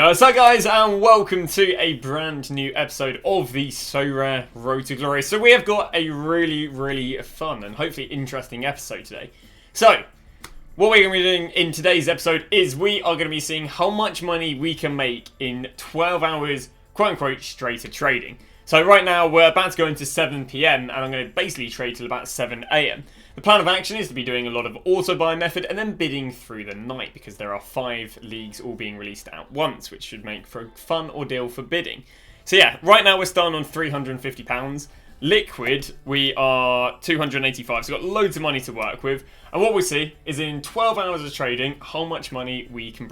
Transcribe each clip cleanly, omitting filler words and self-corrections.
What's up guys, and welcome to a brand new episode of the SoRare Road to Glory. So we have got a really fun and hopefully interesting episode today. So what we're going to be doing in today's episode is we are going to be seeing how much money we can make in 12 hours quote unquote straight to trading. So right now we're about to go into 7 PM and I'm going to basically trade till about 7 AM. The plan of action is to be doing a lot of Autobuyer method and then bidding through the night because there are 5 leagues all being released at once, which should make for a fun ordeal for bidding. So yeah, right now we're starting on £350. Liquid, we are 285, so we've got loads of money to work with. And what we see is in 12 hours of trading, how much money we can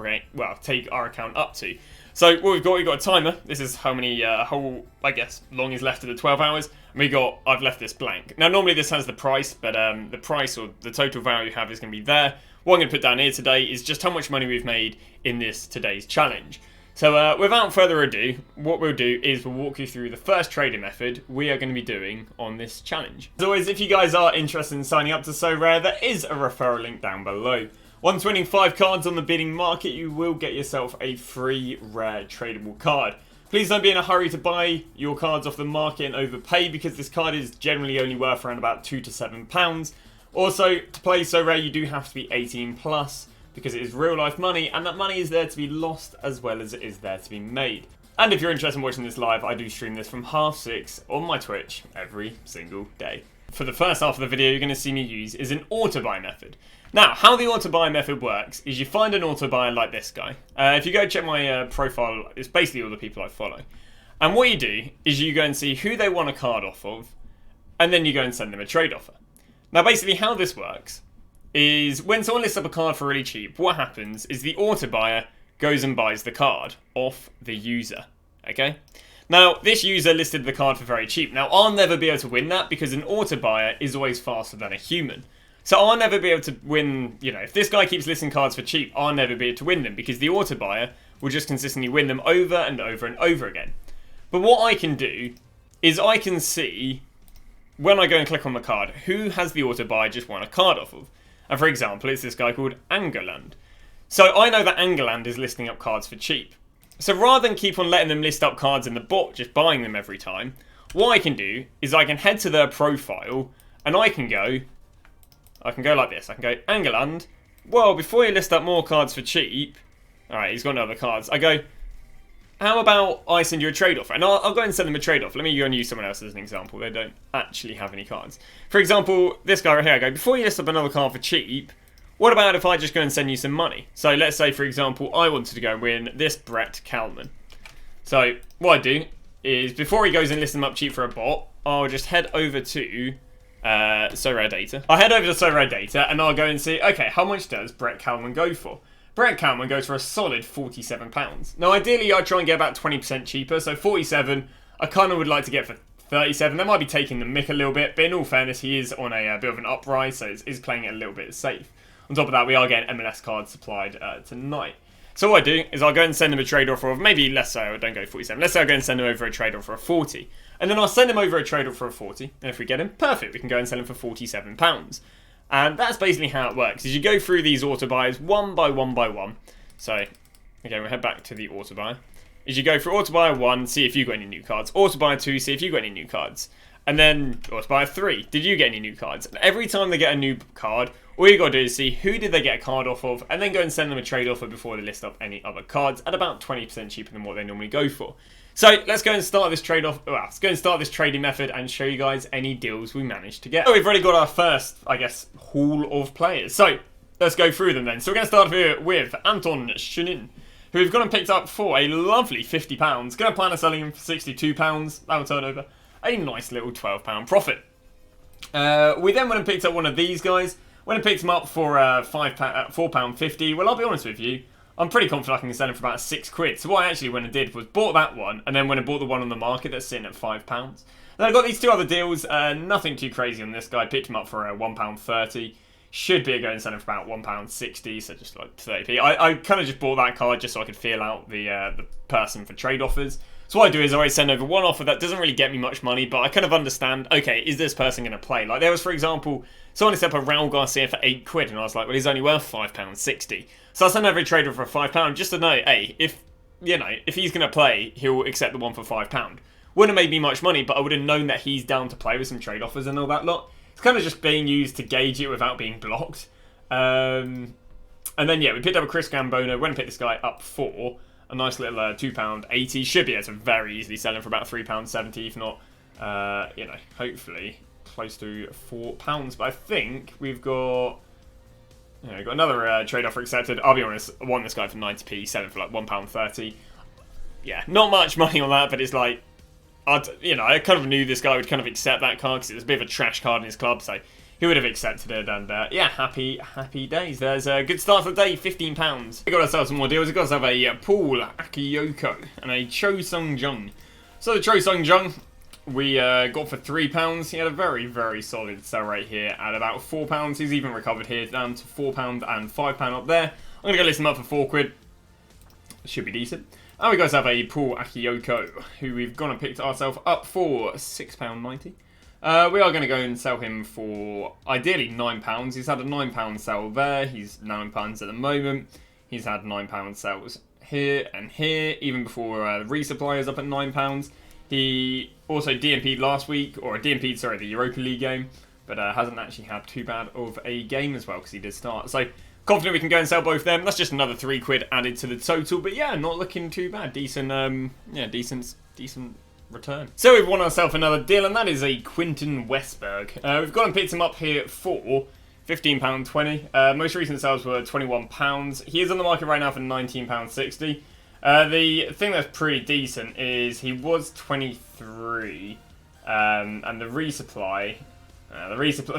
take our account up to. So what we've got a timer. This is how many, long is left of the 12 hours. And I've left this blank. Now normally this has the price, but the price or the total value you have is going to be there. What I'm going to put down here today is just how much money we've made in today's challenge. So without further ado, what we'll do is we'll walk you through the first trading method we are going to be doing on this challenge. As always, if you guys are interested in signing up to SoRare, there is a referral link down below. Once winning 5 cards on the bidding market, you will get yourself a free rare tradable card. Please don't be in a hurry to buy your cards off the market and overpay because this card is generally only worth around about £2 to £7. Also, to play SoRare, you do have to be 18 plus. Because it is real life money, and that money is there to be lost as well as it is there to be made. And if you're interested in watching this live, I do stream this from 6:30 on my Twitch every single day. For the first half of the video you're going to see me use is an auto-buy method. Now, how the auto-buy method works is you find an auto-buyer like this guy. If you go check my profile, it's basically all the people I follow. And what you do is you go and see who they want a card off of, and then you go and send them a trade offer. Now basically how this works is when someone lists up a card for really cheap, what happens is the auto buyer goes and buys the card off the user, okay? Now, this user listed the card for very cheap. Now, I'll never be able to win that because an auto buyer is always faster than a human. So I'll never be able to win, if this guy keeps listing cards for cheap, I'll never be able to win them because the auto buyer will just consistently win them over and over and over again. But what I can do is I can see, when I go and click on the card, who has the auto buyer just won a card off of. And for example, it's this guy called Angerland. So I know that Angerland is listing up cards for cheap. So rather than keep on letting them list up cards in the bot, just buying them every time, what I can do is I can head to their profile and I can go like this. I can go, Angerland, well, before you list up more cards for cheap, alright, he's got no other cards. I go, how about I send you a trade offer? And I'll go and send them a trade offer. Let me go and use someone else as an example. They don't actually have any cards. For example, this guy right here, I go, before you list up another card for cheap, what about if I just go and send you some money? So let's say, for example, I wanted to go and win this Brett Kalman. So what I do is before he goes and lists them up cheap for a bot, I'll just head over to SoRare data. I'll head over to SoRare data and I'll go and see, okay, how much does Brett Kalman go for? Brett Kalman goes for a solid £47. Now, ideally, I'd try and get about 20% cheaper. So 47, I kind of would like to get for 37. That might be taking the mick a little bit, but in all fairness, he is on a bit of an uprise, so he's playing it a little bit safe. On top of that, we are getting MLS cards supplied tonight. So what I do is I'll go and send him a trade offer of maybe, let's say I don't go 47. Let's say I go and send him over a trade offer of 40. And then I'll send him over a trade offer of 40. And if we get him, perfect. We can go and sell him for £47. And that's basically how it works, is you go through these auto buyers one by one by one. So, again, we'll head back to the auto buyer. Is you go through auto buyer 1, see if you got any new cards. Auto buyer 2, see if you got any new cards. And then auto buyer 3, did you get any new cards? And every time they get a new card, all you got to do is see who did they get a card off of, and then go and send them a trade offer before they list up any other cards at about 20% cheaper than what they normally go for. So let's go and start this let's go and start this trading method and show you guys any deals we managed to get. So we've already got our first, haul of players. So let's go through them then. So we're going to start here with Anton Shunin, who we've gone and picked up for a lovely £50. Going to plan on selling him for £62. That will turn over a nice little £12 profit. We then went and picked up one of these guys. Went and picked him up for £4.50. Well, I'll be honest with you, I'm pretty confident I can sell him for about £6. So what I actually went and did was bought that one, and then went and bought the one on the market that's sitting at £5. Then I've got these 2 other deals, nothing too crazy on this guy. Picked him up for £1.30. Should be a go and sell him for about £1.60, so just like 30p. I kind of just bought that card just so I could feel out the person for trade offers. So what I do is I always send over one offer that doesn't really get me much money, but I kind of understand, okay, is this person going to play? Like there was, for example, someone set up a Raul Garcia for £8, and I was like, well, he's only worth £5.60. So I sent over a trade offer for £5 just to know, hey, if you know, if he's going to play, he'll accept the one for £5. Wouldn't have made me much money, but I would have known that he's down to play with some trade offers and all that lot. It's kind of just being used to gauge it without being blocked. And then, yeah, we picked up a Chris Gambono. We're going to pick this guy up for a nice little £2.80. Should be able to very easily sell him for about £3.70, if not, you know, hopefully close to £4. But I think we've got... You know, we've got another trade offer accepted. I'll be honest, I won this guy for 90p, sell him for like £1.30. Yeah, not much money on that, but it's like... you know, I kind of knew this guy would kind of accept that card because it was a bit of a trash card in his club, so he would have accepted it, and yeah, happy days. There's a good start for the day, £15. We got ourselves some more deals. We got ourselves a Paul Akiyoko and a Cho Sung-jung. So the Cho Sung-jung we got for £3. He had a very, very solid sell rate here at about £4. He's even recovered here down to £4 and £5 up there. I'm going to go list him up for £4. Should be decent. And we guys have a Paul Akiyoko, who we've gone and picked ourselves up for £6.90. We are going to go and sell him for, ideally, £9. He's had a £9 sell there. He's £9 at the moment. He's had £9 sales here and here, even before the resupply is up at £9. He also DMP'd last week, or DMP'd, sorry, the Europa League game, but hasn't actually had too bad of a game as well, because he did start. So, confident we can go and sell both of them. That's just another £3 added to the total. But yeah, not looking too bad. Decent, yeah, decent return. So we've won ourselves another deal, and that is a Quinton Westberg. We've gone and picked him up here for £15.20. Most recent sales were £21. He is on the market right now for £19.60. The thing that's pretty decent is he was 23, and the resupply...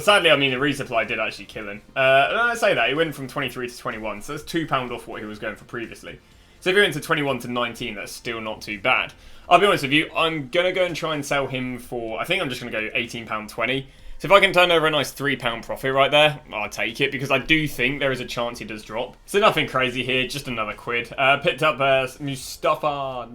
sadly, I mean, the resupply did actually kill him. I say that, he went from 23 to 21, so that's £2 off what he was going for previously. So if he went to 21 to 19, that's still not too bad. I'll be honest with you, I'm going to go and try and sell him for, I think I'm just going to go £18.20. So if I can turn over a nice £3 profit right there, I'll take it, because I do think there is a chance he does drop. So nothing crazy here, just another quid. Picked up Mustafa,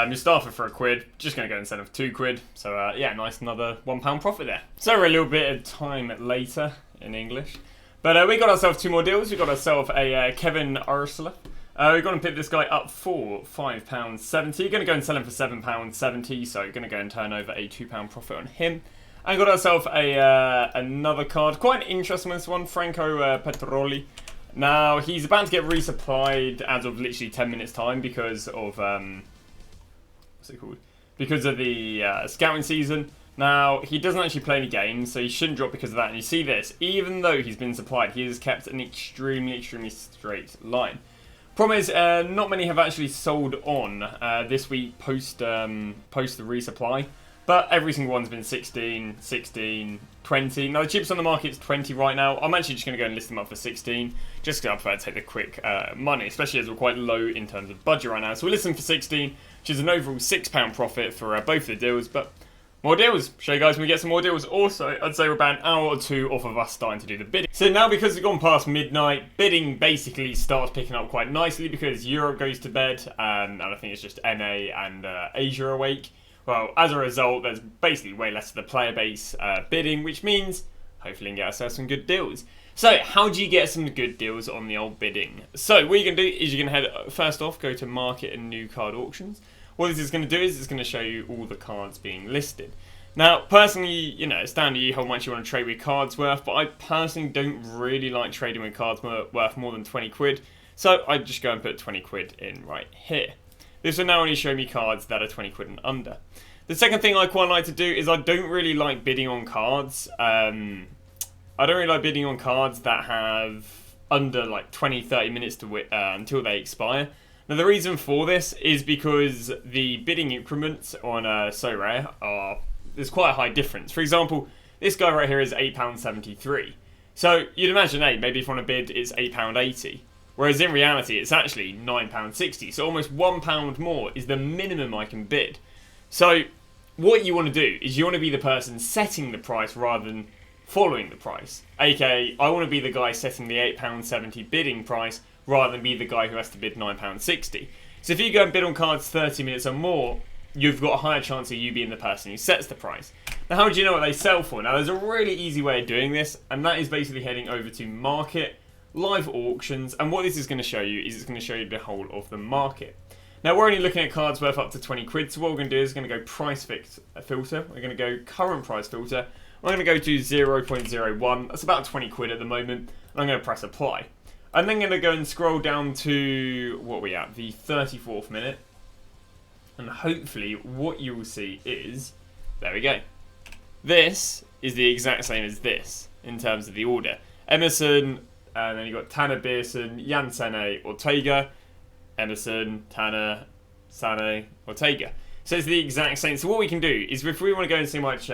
Mustafa for £1. Just going to go and sell him for £2. So yeah, nice another £1 profit there. So we're a little bit of time later in English. But we got ourselves two more deals. We got ourselves a Kevin Ursula. We're going to pick this guy up for £5.70. Going to go and sell him for £7.70. So going to go and turn over a £2 profit on him. And got ourselves a another card. Quite an interesting one, Franco Petroli. Now, he's about to get resupplied as of literally 10 minutes time because of... what's it called? Because of the scouting season. Now, he doesn't actually play any games, so he shouldn't drop because of that. And you see this, even though he's been supplied, he has kept an extremely, extremely straight line. Problem is, not many have actually sold on this week post the resupply. But every single one's been 16, 16, 20. Now, the cheapest on the market is 20 right now. I'm actually just going to go and list them up for 16. Just because I prefer to take the quick money, especially as we're quite low in terms of budget right now. So we'll list them for 16, which is an overall £6 profit for both the deals. But more deals. Show you guys when we get some more deals. Also, I'd say we're about an hour or two off of us starting to do the bidding. So now, because we've gone past midnight, bidding basically starts picking up quite nicely because Europe goes to bed. And I think it's just NA and Asia awake. Well, as a result, there's basically way less of the player base bidding, which means hopefully we can get ourselves some good deals. So, how do you get some good deals on the old bidding? So, what you're going to do is you're going to head, first off, go to Market and New Card Auctions. What this is going to do is it's going to show you all the cards being listed. Now, personally, you know, it's down to you how much you want to trade with cards worth, but I personally don't really like trading with cards worth more than 20 quid. So, I just go and put 20 quid in right here. This will now only show me cards that are 20 quid and under. The second thing I quite like to do is I don't really like bidding on cards. I don't really like bidding on cards that have under like 20-30 minutes to until they expire. Now the reason for this is because the bidding increments on SoRare there's quite a high difference. For example, this guy right here is £8.73. So you'd imagine, hey, maybe if you want to bid, it's £8.80. Whereas in reality, it's actually £9.60. So almost £1 more is the minimum I can bid. So what you want to do is you want to be the person setting the price rather than following the price. AKA, I want to be the guy setting the £8.70 bidding price rather than be the guy who has to bid £9.60. So if you go and bid on cards 30 minutes or more, you've got a higher chance of you being the person who sets the price. Now, how do you know what they sell for? Now, there's a really easy way of doing this, and that is basically heading over to Market, live auctions, and what this is going to show you is it's going to show you the whole of the market. Now we're only looking at cards worth up to 20 quid, so what we're going to do is we're going to go price filter, we're going to go current price filter, I'm going to go to 0.01, that's about 20 quid at the moment, and I'm going to press apply. I'm then going to go and scroll down to, what are we at, the 34th minute, and hopefully what you will see is, there we go. This is the exact same as this, in terms of the order. Emerson, and then you've got Tanner, Beerson, Janssene, Ortega, Emerson, Tanner, Sane, Ortega. So it's the exact same. So what we can do is, if we want to go and see how much,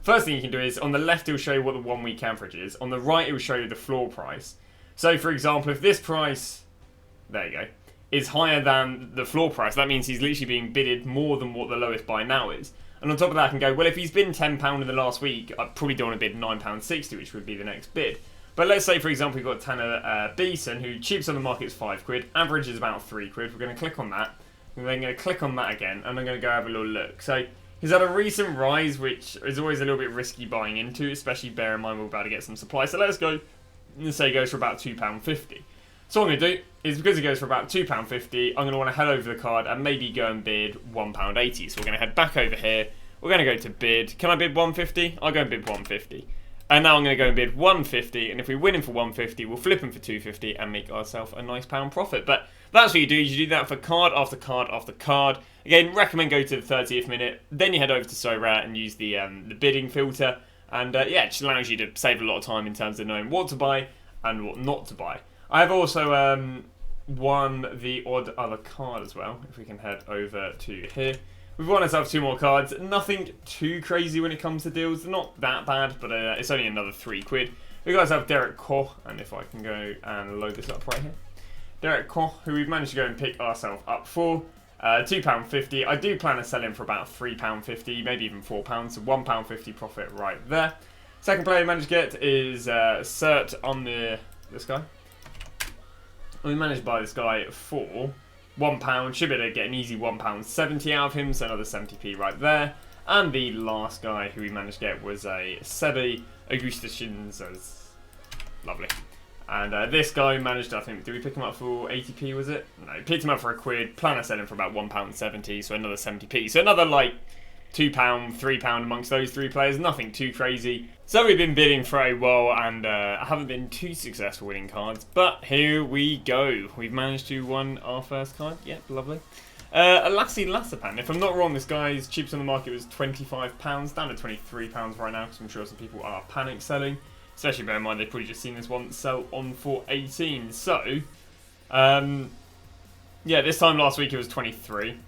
first thing you can do is, on the left it will show you what the 1 week average is. On the right it will show you the floor price. So for example, if this price, there you go, is higher than the floor price, that means he's literally being bidded more than what the lowest buy now is. And on top of that I can go, well, if he's been £10 in the last week, I probably don't want to bid £9.60, which would be the next bid. But let's say, for example, we've got Tanner Beeson, who cheapest on the market is 5 quid, average is about 3 quid. We're going to click on that. And then going to click on that again, and I'm going to go have a little look. So he's had a recent rise, which is always a little bit risky buying into, especially bear in mind we're about to get some supply. So let's go, let's say it goes for about £2.50. So what I'm going to do is, because it goes for about £2.50, I'm going to want to head over the card and maybe go and bid £1.80. So we're going to head back over here. We're going to go to bid. Can I bid 150? I'll go and bid 150. And now I'm going to go and bid 150, and if we win him for 150, we'll flip him for 250 and make ourselves a nice £1 profit. But that's what you do. You do that for card after card after card. Again, recommend go to the 30th minute, then you head over to SoRare and use the bidding filter. And yeah, it just allows you to save a lot of time in terms of knowing what to buy and what not to buy. I have also won the odd other card as well, if we can head over to here. We've won ourselves 2 more cards. Nothing too crazy when it comes to deals. They're not that bad, but it's only another 3 quid. We guys have Derek Koch, and if I can go and load this up right here. Derek Koch, who we've managed to go and pick ourselves up for £2.50. I do plan to sell him for about £3.50, maybe even £4, so £1.50 profit right there. Second player we managed to get is Cert on this guy. We managed to buy this guy for £1, should be able to get an easy £1.70 out of him, so another 70p right there. And the last guy who we managed to get was a Sebe Augustashins, lovely. And this guy managed, I think, did we pick him up for 80p, was it? No, picked him up for £1, plan to sell him for about £1.70, so another 70p. So another like £2, £3 amongst those 3 players, nothing too crazy. So we've been bidding for a while and I haven't been too successful winning cards, but here we go. We've managed to win our first card. Yep, lovely. A Lassie Lassapan. If I'm not wrong, this guy's cheapest on the market was £25, down to £23 right now, because I'm sure some people are panic selling. Especially bear in mind they've probably just seen this one sell on for 18. So, yeah, this time last week it was 23.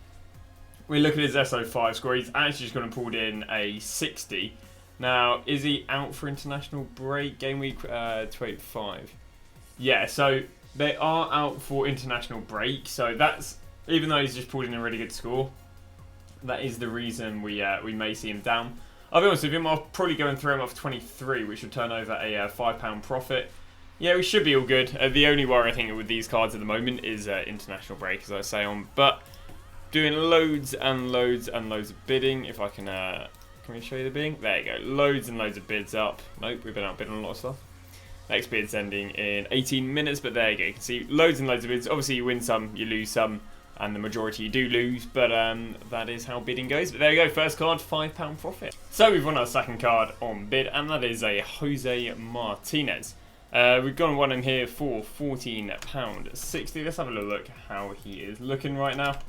We look at his SO5 score. He's actually just gone and pulled in a 60. Now, is he out for international break? Game week 285. Yeah, so they are out for international break. So that's, even though he's just pulled in a really good score, that is the reason we may see him down. I'll be honest with him, I'll probably go and throw him off 23, which would turn over a £5 profit. Yeah, we should be all good. The only worry I think with these cards at the moment is international break, as I say on. But doing loads and loads and loads of bidding. If I can we show you the bidding? There you go. Loads and loads of bids up. Nope, we've been outbidding a lot of stuff. Next bid's ending in 18 minutes, but there you go. You can see loads and loads of bids. Obviously, you win some, you lose some, and the majority you do lose, but that is how bidding goes. But there you go, first card, £5 profit. So we've won our second card on bid, and that is a Jose Martinez. We've gone and won him here for £14.60. Let's have a little look how he is looking right now.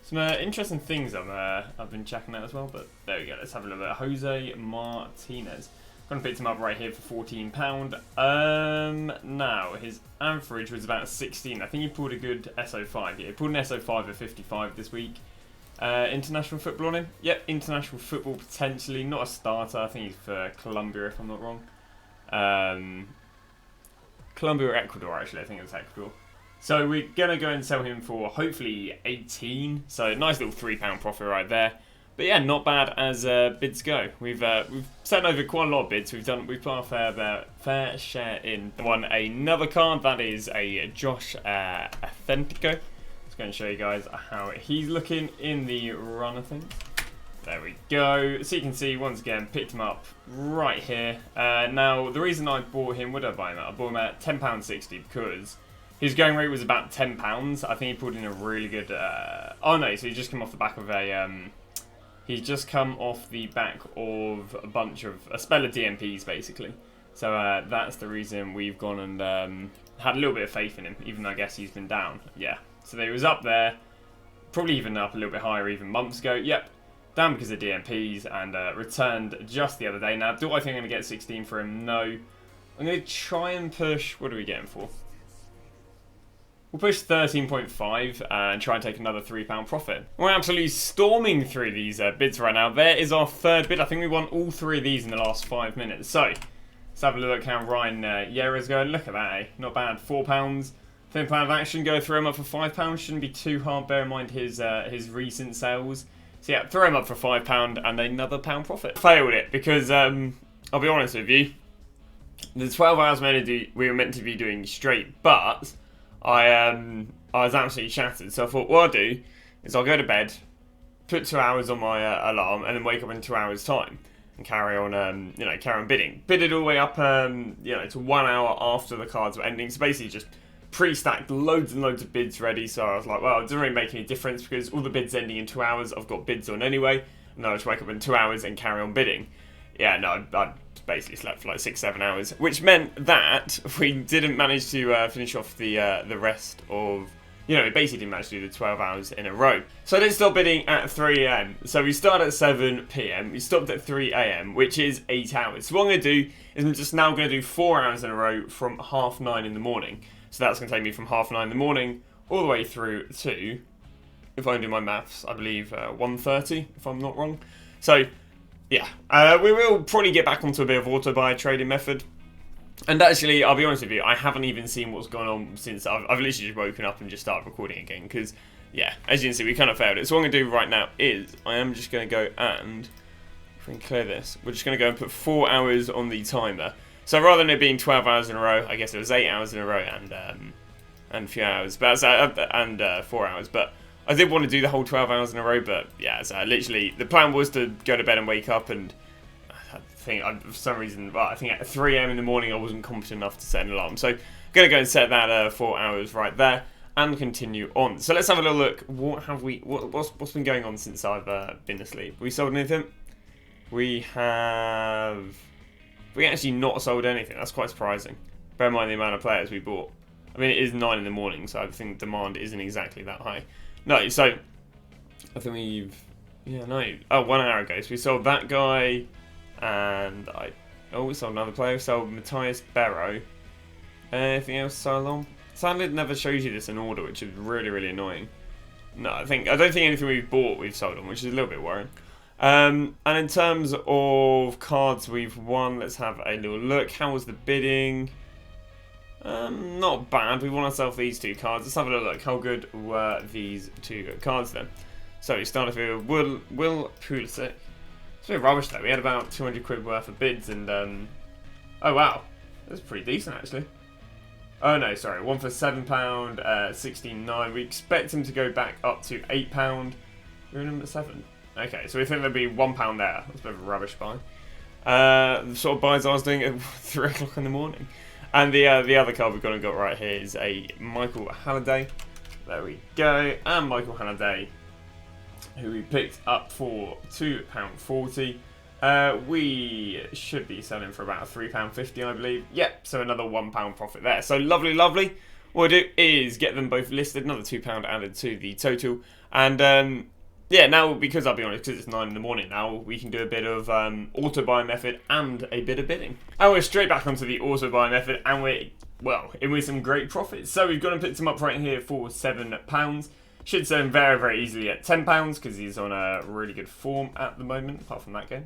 Some interesting things I've been checking out as well, but there we go. Let's have a look at Jose Martinez. I'm going to pick him up right here for £14. Now, his average was about 16. I think he pulled a good SO5. Yeah, he pulled an SO5 of 55 this week. International football on him? Yep, international football potentially. Not a starter. I think he's for Colombia, if I'm not wrong. Colombia or Ecuador, actually. I think it's Ecuador. So we're going to go and sell him for hopefully 18. So nice little £3 profit right there. But yeah, not bad as bids go. We've sent over quite a lot of bids. We've put our fair share in. Won another card. That is a Josh Authentico. Let's go and show you guys how he's looking in the run of things. There we go. So you can see, once again, picked him up right here. Now, the reason I bought him, what did I buy him at? I bought him at £10.60 because his going rate was about £10. I think he pulled in a really good... oh no, so he just come off the back of a... he's just come off the back of a bunch of... a spell of DMPs, basically. So that's the reason we've gone and had a little bit of faith in him, even though I guess he's been down. Yeah, so he was up there, probably even up a little bit higher even months ago. Yep. Down because of DMPs and returned just the other day. Now, do I think I'm going to get 16 for him? No. I'm going to try and push... what are we getting for? We'll push 13.5 and try and take another £3 profit. We're absolutely storming through these bids right now. There is our third bid. I think we won all 3 of these in the last 5 minutes. So, let's have a look how Ryan Yera's going. Look at that, eh? Not bad. £4. Thin plan of action. Go throw him up for £5. Shouldn't be too hard. Bear in mind his recent sales. So yeah, throw him up for £5 and another £1 profit. Failed it because, I'll be honest with you, the 12 hours we were meant to be doing straight, but I was absolutely shattered. So I thought what I'll do is I'll go to bed, put 2 hours on my alarm, and then wake up in 2 hours time and carry on, carry on bidding. Bidded all the way up, to 1 hour after the cards were ending. So basically just pre-stacked loads and loads of bids ready, so I was like, well, it doesn't really make any difference because all the bids ending in 2 hours, I've got bids on anyway, and I'll just wake up in 2 hours and carry on bidding. Yeah, no, I basically slept for like 6-7 hours, which meant that we didn't manage to finish off the rest of, we basically didn't manage to do the 12 hours in a row. So I did stop bidding at 3 AM. So we started at 7 PM, we stopped at 3 AM, which is 8 hours. So what I'm going to do is I'm just now going to do 4 hours in a row from 9:30 in the morning. So that's going to take me from 9:30 in the morning all the way through to, if I do my maths, I believe 1:30, if I'm not wrong. So, yeah, we will probably get back onto a bit of Autobuyer trading method. And actually, I'll be honest with you, I haven't even seen what's going on since I've literally just woken up and just started recording again. Because, yeah, as you can see, we kind of failed it. So what I'm going to do right now is I am just going to go and, if we can clear this, we're just going to go and put 4 hours on the timer. So rather than it being 12 hours in a row, I guess it was 8 hours in a row and a few hours, but 4 hours. But I did want to do the whole 12 hours in a row, but yeah, so literally the plan was to go to bed and wake up, and I think for some reason, well, I think at 3 AM in the morning I wasn't competent enough to set an alarm. So I'm gonna go and set that 4 hours right there and continue on. So let's have a little look. What's been going on since I've been asleep? We sold anything? We actually not sold anything. That's quite surprising. Bear in mind the amount of players we bought. I mean, it is 9 in the morning, so I think demand isn't exactly that high. No, so I think oh, 1 hour ago. So we sold that guy, and we sold another player. We sold Matthias Barrow. Anything else sold on? Sadly, it never shows you this in order, which is really, really annoying. No, I don't think anything we've bought we've sold on, which is a little bit worrying. And in terms of cards we've won, let's have a little look. How was the bidding? Not bad. We won ourselves these 2 cards. Let's have a little look. How good were these 2 cards then? So we started with Will Pulisic. It's a bit rubbish though. We had about 200 quid worth of bids, and oh wow, that's pretty decent actually. Oh no, sorry, one for £7, 69. We expect him to go back up to £8. We're in him at 7. Okay, so we think there'll be £1 there. That's a bit of a rubbish buy. The sort of buys I was doing at 3 o'clock in the morning. And the other card we've got right here is a Michael Halliday. There we go. And Michael Halliday, who we picked up for £2.40. We should be selling for about £3.50, I believe. Yep, so another £1 profit there. So lovely, lovely. What we'll do is get them both listed. Another £2 added to the total. And yeah, now, because I'll be honest, because it's 9 in the morning now, we can do a bit of auto-buy method and a bit of bidding. And we're straight back onto the auto-buy method, and we're, well, in with some great profits. So we've gone and picked him up right here for £7. Should sell him very, very easily at £10, because he's on a really good form at the moment, apart from that game.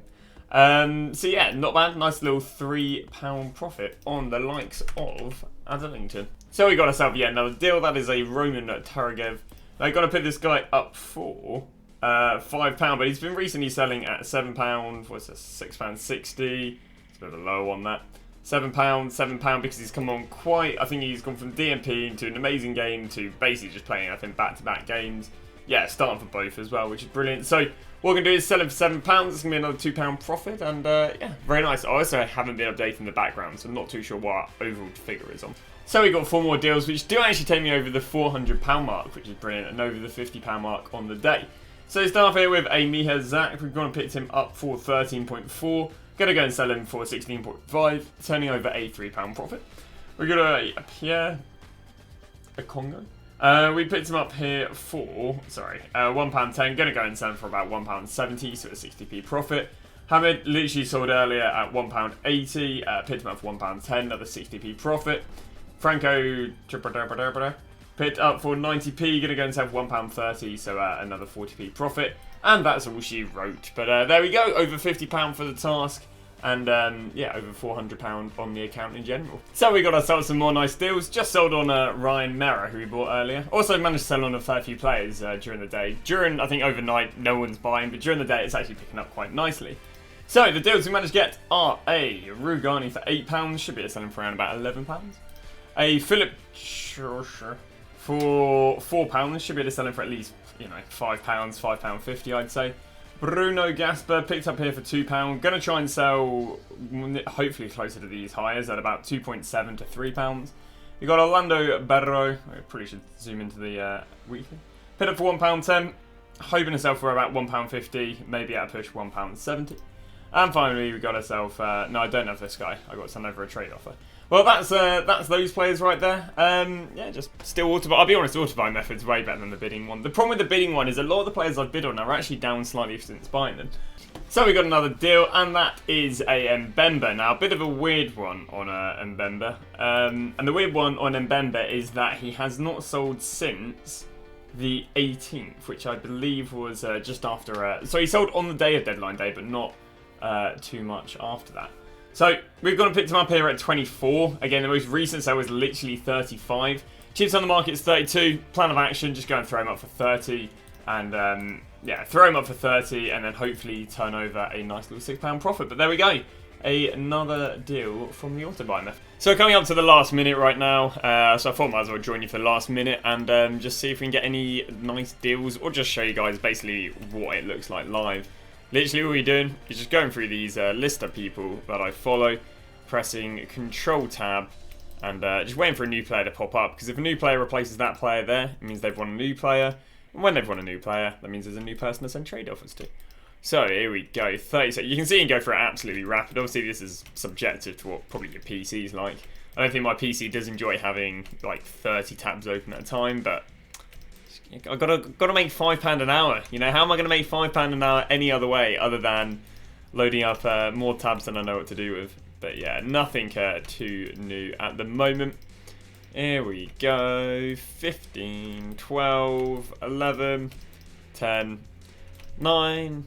So yeah, not bad. Nice little £3 profit on the likes of Adlington. So we got ourselves yet another deal. That is a Roman Taragev. Now, got to put this guy up for £5, but he's been recently selling at £7. What's this? £6.60. It's a bit of a low on that. £7, because he's come on quite. I think he's gone from DMP into an amazing game to basically just playing, I think, back-to-back games. yeah, starting for both as well, which is brilliant. So what we're going to do is sell it for £7. It's going to be another £2 profit, and yeah, very nice. I also haven't been updating the background, so I'm not too sure what our overall figure is on. So we got 4 more deals, which do actually take me over the £400 mark, which is brilliant, and over the £50 mark on the day. So start off here with a Miha Zach. We've gone and picked him up for 13.4. Gonna go and sell him for 16.5, turning over a £3 profit. We got a Pierre, a Congo. We picked him up here for, £1.10. Gonna go and sell him for about £1.70, so a 60p profit. Hamid literally sold earlier at £1.80. Picked him up for £1.10, another 60p profit. Franco picked up for 90p, gonna go and sell for £1.30, so another 40p profit. And that's all she wrote. But there we go, over £50 for the task. And yeah, over £400 on the account in general. So we got ourselves some more nice deals. Just sold on Ryan Mera, who we bought earlier. Also managed to sell on a fair few players during the day. During, I think overnight, no one's buying, but during the day it's actually picking up quite nicely. So the deals we managed to get are a Rugani for £8, should be selling for around about £11. A Philip for £4, should be able to sell him for at least, you know, £5, £5.50 I'd say. Bruno Gasper picked up here for £2. Gonna try and sell hopefully closer to these highs at about 2.7 to £3. You got Orlando Barro. I probably should zoom into the weekly. Picked up for £1.10. Hoping to sell for about £1.50, maybe at a push £1.70. And finally we got ourselves no, I don't have this guy. I got sent over a trade offer. Well, that's those players right there. Yeah, just still Autobuyer. I'll be honest, Autobuyer method's way better than the bidding one. The problem with the bidding one is a lot of the players I've bid on are actually down slightly since buying them. So we got another deal, and that is a Mbemba. Now, a bit of a weird one on Mbemba. And the weird one on Mbemba is that he has not sold since the 18th, which I believe was just after... so he sold on the day of deadline day, but not too much after that. So, we've gone and picked him up here at 24. Again, the most recent sale was literally 35. Chips on the market is 32. Plan of action, just go and throw him up for 30. And, yeah, throw him up for 30 and then hopefully turn over a nice little £6 profit. But there we go. Another deal from the Autobuyer method. So, coming up to the last minute right now. So, I thought I might as well join you for the last minute and just see if we can get any nice deals or just show you guys basically what it looks like live. Literally all you're doing is just going through these list of people that I follow, pressing Control Tab, and just waiting for a new player to pop up. Because if a new player replaces that player there, it means they've won a new player. And when they've won a new player, that means there's a new person to send trade offers to. So here we go, 30 seconds. You can see and go for it absolutely rapid. Obviously this is subjective to what probably your PC's like. I don't think my PC does enjoy having like 30 tabs open at a time, but... I've got to make £5 an hour. You know, how am I going to make £5 an hour any other way other than loading up more tabs than I know what to do with? But yeah, nothing too new at the moment. Here we go. 15, 12, 11, 10, 9,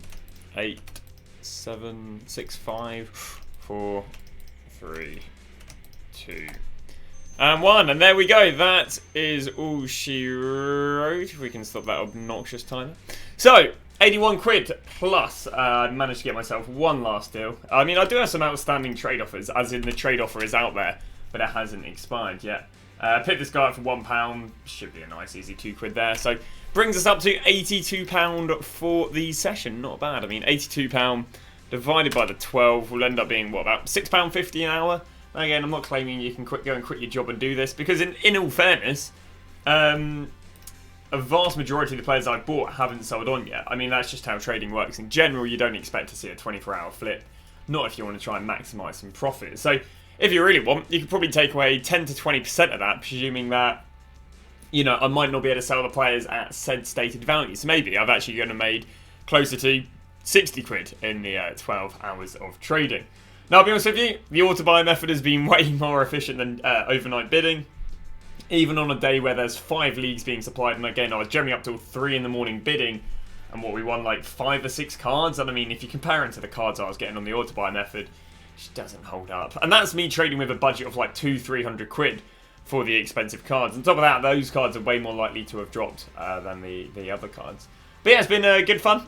8, 7, 6, 5, 4, 3, 2, and 1, and there we go. That is all she wrote. If we can stop that obnoxious timer. So, 81 quid plus. I managed to get myself one last deal. I mean, I do have some outstanding trade offers, as in the trade offer is out there, but it hasn't expired yet. Picked this guy up for £1. Should be a nice, easy 2 quid there. So, brings us up to £82 for the session. Not bad. I mean, £82 divided by the 12 will end up being, what, about £6.50 an hour? Again, I'm not claiming you can go and quit your job and do this, because in all fairness, a vast majority of the players I've bought haven't sold on yet. I mean, that's just how trading works. In general, you don't expect to see a 24-hour flip, not if you want to try and maximise some profit. So, if you really want, you could probably take away 10 to 20% of that, presuming that, you know, I might not be able to sell the players at said stated value. So maybe I've actually going to made closer to 60 quid in the 12 hours of trading. Now, I'll be honest with you, the Autobuyer method has been way more efficient than overnight bidding. Even on a day where there's 5 leagues being supplied, and again, I was generally up till 3 in the morning bidding, and what, we won like 5 or 6 cards, and I mean, if you compare it to the cards I was getting on the Autobuyer method, it just doesn't hold up. And that's me trading with a budget of like 200-300 quid for the expensive cards. On top of that, those cards are way more likely to have dropped than the other cards. But yeah, it's been good fun.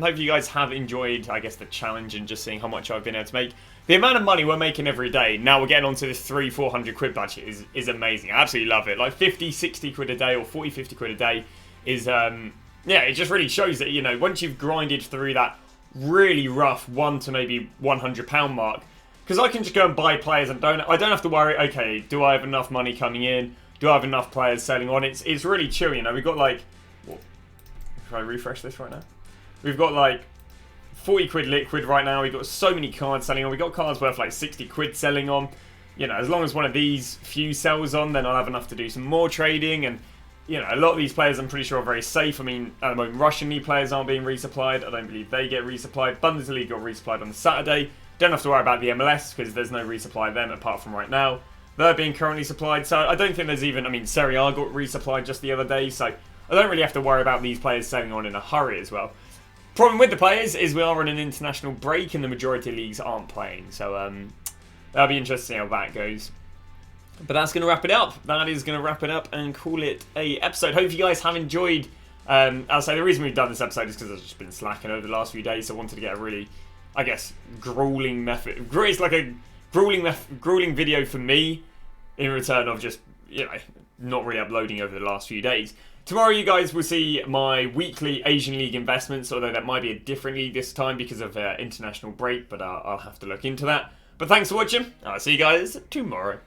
Hope you guys have enjoyed, I guess, the challenge and just seeing how much I've been able to make. The amount of money we're making every day, now we're getting onto this 300-400 quid budget, is amazing. I absolutely love it. Like 50, 60 quid a day or 40, 50 quid a day is yeah, it just really shows that, you know, once you've grinded through that really rough £1 to maybe £100 mark, because I can just go and buy players and I don't have to worry, okay, do I have enough money coming in? Do I have enough players selling on? It's really chill, you know. We've got like, should I refresh this right now? We've got like 40 quid liquid right now. We've got so many cards selling on. We've got cards worth like 60 quid selling on. You know, as long as one of these few sells on, then I'll have enough to do some more trading. And, you know, a lot of these players I'm pretty sure are very safe. I mean, at the moment, Russian League players aren't being resupplied. I don't believe they get resupplied. Bundesliga got resupplied on Saturday. Don't have to worry about the MLS because there's no resupply of them apart from right now. They're being currently supplied. So I don't think there's even, I mean, Serie A got resupplied just the other day. So I don't really have to worry about these players selling on in a hurry as well. Problem with the players is we are on an international break and the majority of leagues aren't playing. So that'll be interesting how that goes. But that's going to wrap it up. That is going to wrap it up and call it a episode. Hope you guys have enjoyed. I'll say the reason we've done this episode is because I've just been slacking over the last few days. So I wanted to get a really, I guess, grueling method. It's like a grueling video for me in return of just, you know, not really uploading over the last few days. Tomorrow you guys will see my weekly Asian League investments, although that might be a different league this time because of international break, but I'll have to look into that. But thanks for watching. I'll see you guys tomorrow.